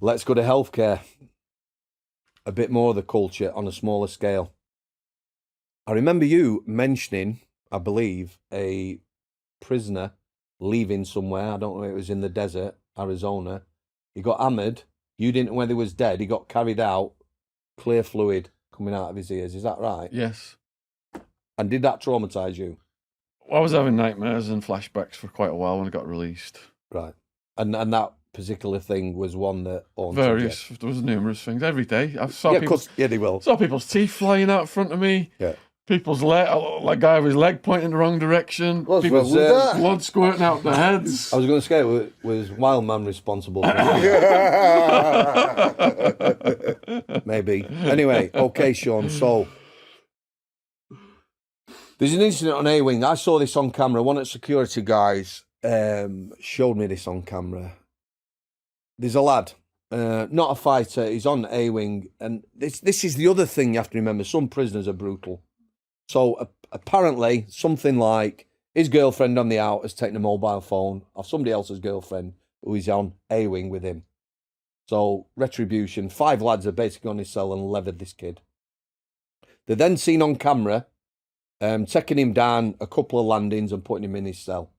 Let's go to healthcare. A bit more of the culture on a smaller scale. I remember you mentioning, I believe, a prisoner leaving somewhere. I don't know if it was in the desert, Arizona. He got hammered. You didn't know whether he was dead. He got carried out, clear fluid coming out of his ears. Is that right? Yes. And did that traumatise you? I was having nightmares and flashbacks for quite a while when I got released. Right. And that particular thing was one that haunted you? There was numerous things every day. I Yeah, they will. saw people's teeth flying out in front of me. Yeah. People's leg, like guy with his leg pointing the wrong direction. People's blood squirting out their heads. I was going to say, was Wildman responsible for that? Maybe. Anyway, okay, Shaun. So there's an incident on A-Wing. I saw this on camera. One of the security guys showed me this on camera. There's a lad, not a fighter. He's on A-Wing, and this is the other thing you have to remember. Some prisoners are brutal. So apparently, something like his girlfriend on the out has taken a mobile phone of somebody else's girlfriend who is on A-Wing with him. So retribution. 5 lads are basically on his cell and levered this kid. They're then seen on camera taking him down a couple of landings and putting him in his cell.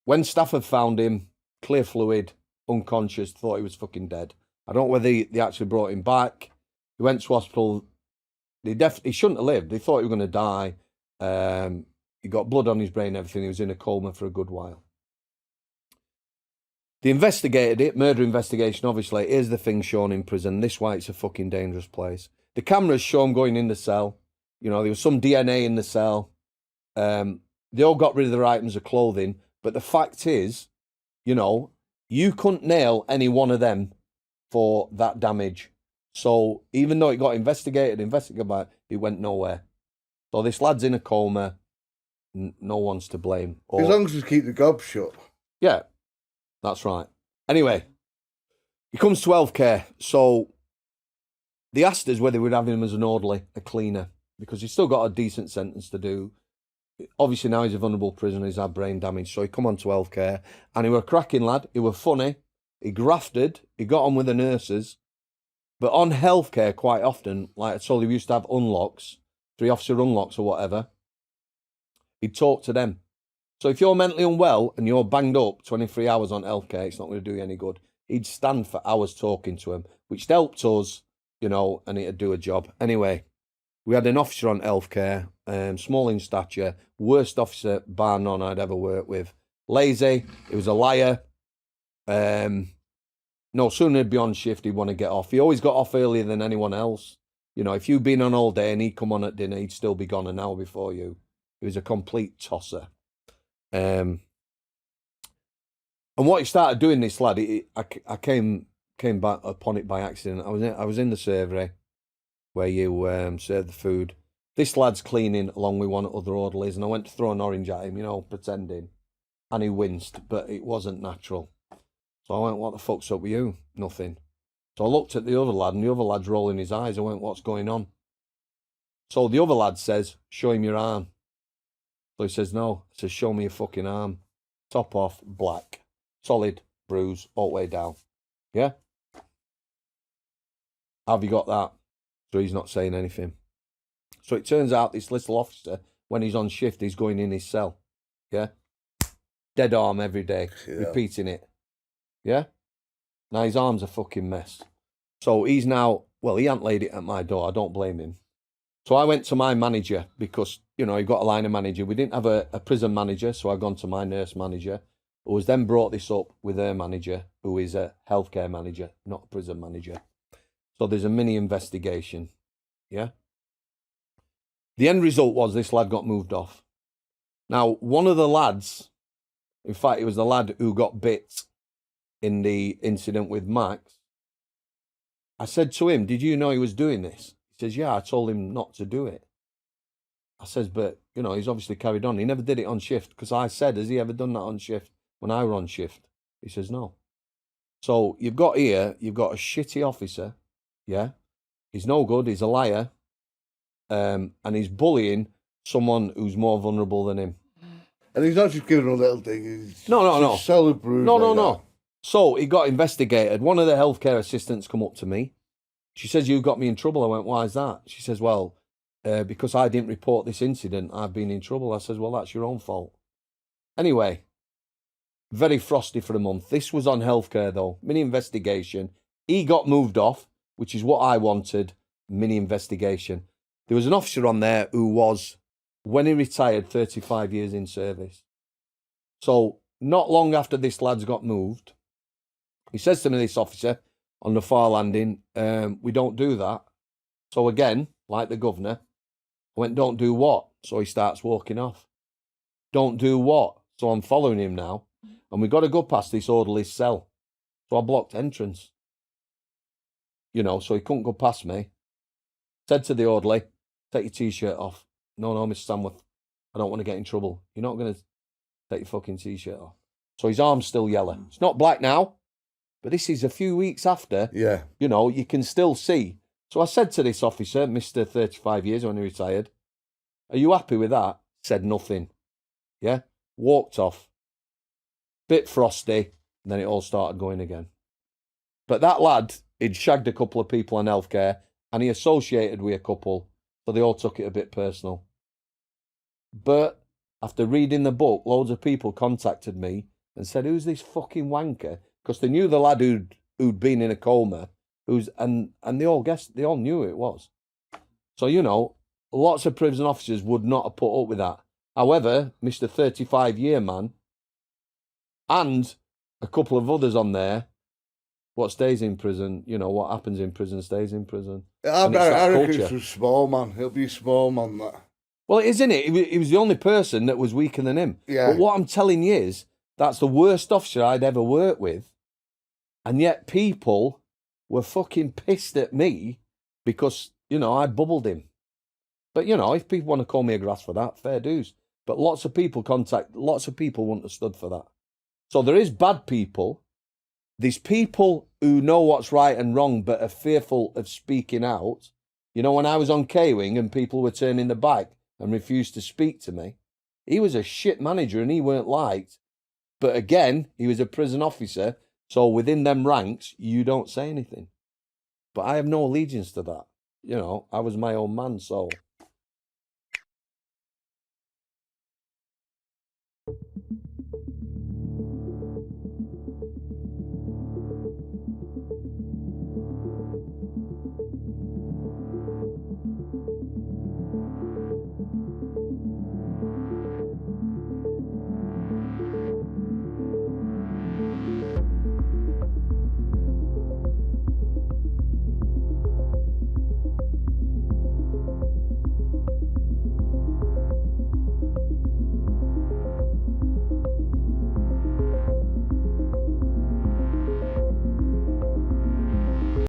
When staff had found him, clear fluid, unconscious, thought he was fucking dead. I don't know whether they actually brought him back. He went to hospital. He shouldn't have lived. They thought he was going to die. He got blood on his brain and everything. He was in a coma for a good while. They investigated it, murder investigation, obviously. Here's the thing, Shaun, in prison. This is why it's a fucking dangerous place. The cameras show him going in the cell. You know, there was some DNA in the cell. They all got rid of their items of clothing. But the fact is, you know, you couldn't nail any one of them for that damage. So even though it got investigated, it went nowhere. So this lad's in a coma. No one's to blame. As long as we keep the gob shut. Yeah, that's right. Anyway, he comes to healthcare. So they asked us whether we'd have him as an orderly, a cleaner, because he's still got a decent sentence to do. Obviously now he's a vulnerable prisoner. He's had brain damage. So he come on to healthcare. And he were a cracking lad. He were funny. He grafted. He got on with the nurses. But on healthcare, quite often, like I told you, we used to have unlocks, 3-officer unlocks or whatever. He'd talk to them. So if you're mentally unwell and you're banged up 23 hours on healthcare, it's not going to do you any good. He'd stand for hours talking to him, which helped us, you know, and it'd do a job. Anyway, we had an officer on healthcare, small in stature, worst officer bar none I'd ever worked with. Lazy, he was a liar. No sooner he'd be on shift, he'd want to get off. He always got off earlier than anyone else. You know, if you'd been on all day and he'd come on at dinner, he'd still be gone an hour before you. He was a complete tosser. And what he started doing, this lad, I came back upon it by accident. I was in the survey where you serve the food. This lad's cleaning along with one of the other orderlies, and I went to throw an orange at him, you know, pretending. And he winced, but it wasn't natural. So I went, what the fuck's up with you? Nothing. So I looked at the other lad, and the other lad's rolling his eyes. I went, what's going on? So the other lad says, show him your arm. So he says, no. I says, show me your fucking arm. Top off, black. Solid bruise all the way down. Yeah? Have you got that? So he's not saying anything. So it turns out this little officer, when he's on shift, he's going in his cell. Yeah? Dead arm every day, repeating it. Yeah? Now his arm's a fucking mess. So he's now, well, he hadn't laid it at my door. I don't blame him. So I went to my manager because, you know, he got a line of manager. We didn't have a prison manager, so I gone to my nurse manager, who has then brought this up with her manager, who is a healthcare manager, not a prison manager. So there's a mini investigation. Yeah? The end result was this lad got moved off. Now, one of the lads, in fact, it was the lad who got bit in the incident with Max. I said to him, did you know he was doing this? He says, yeah, I told him not to do it. I says, but, you know, he's obviously carried on. He never did it on shift, because I said, has he ever done that on shift when I were on shift? He says, no. So you've got a shitty officer, yeah? He's no good, he's a liar, and he's bullying someone who's more vulnerable than him. And he's not just giving a little thing. No. Solid bruise. No. So he got investigated. One of the healthcare assistants come up to me. She says, "You got me in trouble." I went, "Why is that?" She says, "Well, because I didn't report this incident, I've been in trouble." I says, "Well, that's your own fault." Anyway, very frosty for a month. This was on healthcare, though. Mini investigation. He got moved off, which is what I wanted. Mini investigation. There was an officer on there who was, when he retired, 35 years in service. So not long after this lad's got moved, he says to me, this officer on the far landing, "We don't do that." So again, like the governor, I went, "Don't do what?" So he starts walking off. "Don't do what?" So I'm following him now. And we got to go past this orderly's cell. So I blocked entrance. You know, so he couldn't go past me. Said to the orderly, "Take your T-shirt off." "No, Mr. Samworth, I don't want to get in trouble." "You're not going to take your fucking T-shirt off." So his arm's still yellow. It's not black now, but this is a few weeks after. Yeah. You know, you can still see. So I said to this officer, Mr. 35 years when he retired, "Are you happy with that?" Said nothing. Yeah. Walked off. Bit frosty. And then it all started going again. But that lad, he'd shagged a couple of people on healthcare and he associated with a couple. So they all took it a bit personal. But after reading the book, loads of people contacted me and said, "Who's this fucking wanker?" Because they knew the lad who'd been in a coma, and they all guessed, they all knew who it was. So, you know, lots of prison officers would not have put up with that. However, Mr. 35-year man and a couple of others on there, what stays in prison, you know, what happens in prison stays in prison. I reckon it's a small man. He'll be a small man, that. Well, it is, isn't it? He was the only person that was weaker than him. Yeah. But what I'm telling you is, that's the worst officer I'd ever worked with. And yet people were fucking pissed at me because, you know, I bubbled him. But, you know, if people want to call me a grass for that, fair dues. But lots of people wouldn't have stood for that. So there is bad people. There's people who know what's right and wrong but are fearful of speaking out. You know, when I was on K-Wing and people were turning the back and refused to speak to me, he was a shit manager and he weren't liked. But again, he was a prison officer, so within them ranks, you don't say anything. But I have no allegiance to that. You know, I was my own man, so...